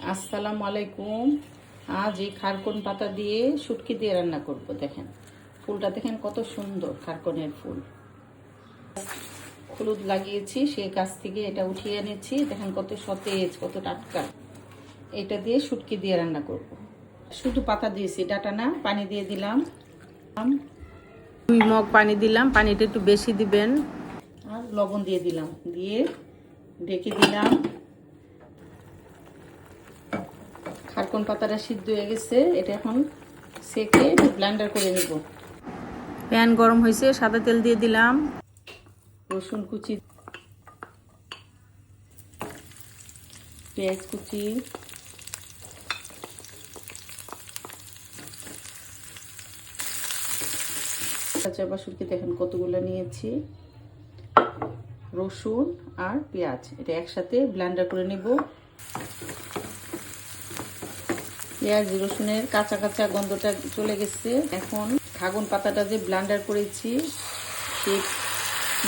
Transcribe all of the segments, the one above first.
আসসালামু আলাইকুম। আজ এই খারকন পাতা দিয়ে শুটকি দিয়ে রান্না করব। দেখেন ফুলটা, দেখেন কত সুন্দর খারকনের ফুল। হলুদ লাগিয়েছি, সেই গাছ থেকে এটা উঠিয়ে এনেছি। দেখেন কত সতেজ, কত টাটকা। এটা দিয়ে শুটকি দিয়ে রান্না করব। শুধু পাতা দিয়েছি, ডাটা না। পানি দিয়ে দিলাম, 2 মগ পানি দিলাম। পানিটা একটু বেশি দিবেন। আর লবণ দিয়ে দিলাম, দিয়ে ঢেকে দিলাম। খারকন পাতাটা সিদ্ধ হয়ে গেছে, এটা এখন সেকে ব্লেন্ডার করে নেব। প্যান গরম হয়েছে, সাদা তেল দিয়ে দিলাম, রসুন কুচি, পেঁয়াজ কুচি, কাঁচা শুটকি দেখেন কতগুলো নিয়েছি। রসুন আর পেঁয়াজ এটা একসাথে ব্লেন্ডার করে নেব। পেঁয়াজ রসুনের কাঁচা কাঁচা গন্ধটা চলে গেছে। এখন খাগন পাতাটা যে ব্লেন্ডার করেছি, সেই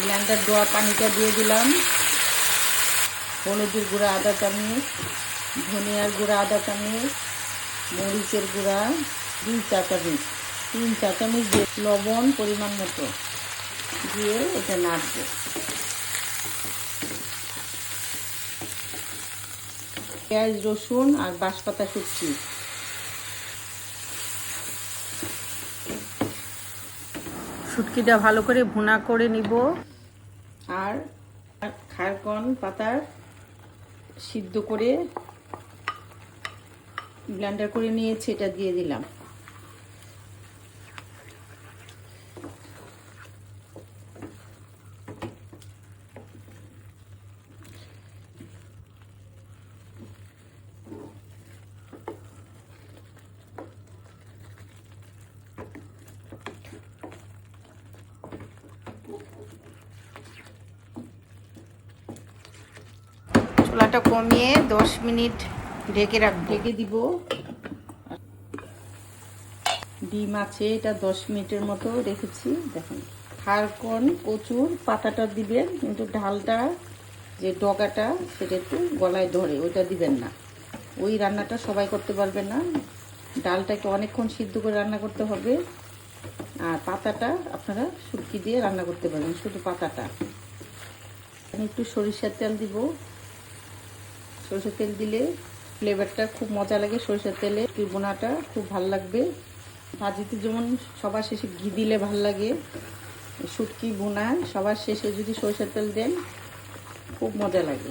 ব্লেন্ডার দেওয়া পানিটা দিয়ে দিলাম। হলুদের গুঁড়া আধা চামচ, ধনিয়ার গুঁড়া আধা চামচ, মরিচের গুঁড়া 2 চা চামচ, 3 চা চামচ দিয়ে লবণ পরিমাণ মতো দিয়ে এটা নাড়বো। পেঁয়াজ রসুন আর বাঁশপাতা শুটকি, শুটকিটা ভালো করে ভুনা করে নিব। আর খারকন পাতার সিদ্ধ করে ব্লেন্ডার করে নিয়েছি, এটা দিয়ে দিলাম। চুলাটা কমিয়ে 10 মিনিট ঢেকে দিব। ডিম আছে, এটা 10 মিনিটের মতো রেখেছি। দেখুন খারকন কচুর পাতাটা দিবেন, কিন্তু ঢালটা যে ডগাটা সেটা একটু গলায় ধরে, ওইটা দিবেন না। ওই রান্নাটা সবাই করতে পারবে না। ডালটাকে অনেকক্ষণ সিদ্ধ করে রান্না করতে হবে। আর পাতাটা আপনারা শুটকি দিয়ে রান্না করতে পারবেন, শুধু পাতাটা। আমি একটু সরিষার তেল দিব। সরিষার তেল দিলে ফ্লেভারটা খুব মজা লাগে। সরিষার তেলে বোনাটা খুব ভাল লাগবে। ভাজিতে যেমন সবার শেষে ঘি দিলে ভাল লাগে, শুটকি বোনায় সবার শেষে যদি সরিষার তেল দেন খুব মজা লাগে।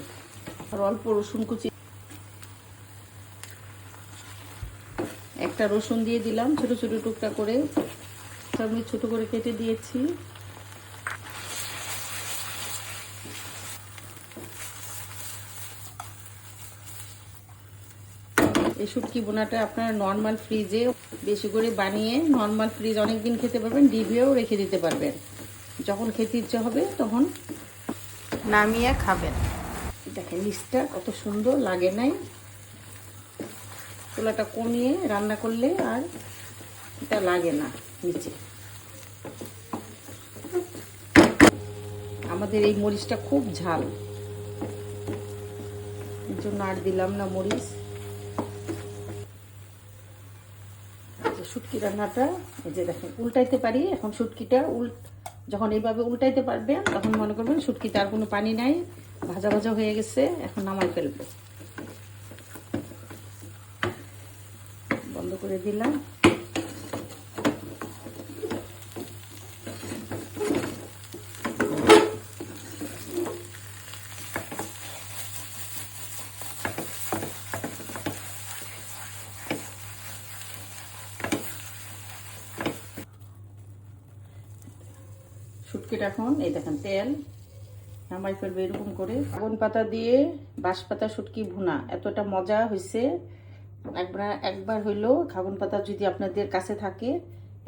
আর অল্প রসুন কুচি, একটা রসুন দিয়ে দিলাম ছোট ছোট টুকরা করে। আমি ছোট করে কেটে দিয়েছি। এই শুটকি বোনাটা আপনারা নর্মাল ফ্রিজে বেশি করে বানিয়ে নর্মাল ফ্রিজ অনেক দিন খেতে পারবেন, ডিবেও রেখে দিতে পারবেন। যখন খেতে ইচ্ছে হবে তখন নামিয়ে খাবেন। দেখেন নিচটা কত সুন্দর লাগে নাই? চুলাটা কমিয়ে রান্না করলে আর এটা লাগে না নিচে। আমাদের এই মরিচটা খুব ঝাল, এর জন্য আর দিলাম না মরিচ। শুটকি রান্নাটা এই যে দেখেন উল্টাইতে পারি। এখন শুটকিটা যখন এইভাবে উল্টাইতে পারবেন তখন মনে করবেন শুটকিতে আর কোনো পানি নাই, ভাজা ভাজা হয়ে গেছে। এখন নামাই ফেলবো। বন্ধ করে দিলাম। শুটকিটা এখন এই দেখেন তেল নামাই ফেলবে এরকম করে। খাগন পাতা দিয়ে বাঁশপাতা শুটকি ভুনা এতটা মজা হয়েছে। একবার হইলেও খাগন পাতা যদি আপনাদের কাছে থাকে,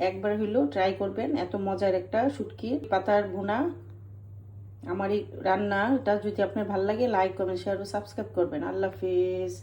একবার হইলেও ট্রাই করবেন। এত মজার একটা শুটকি পাতার ভুনা। আমার এই রান্নাটা যদি আপনার ভালো লাগে, লাইক কমেন্ট শেয়ার ও সাবস্ক্রাইব করবেন। আল্লাহ হাফেজ।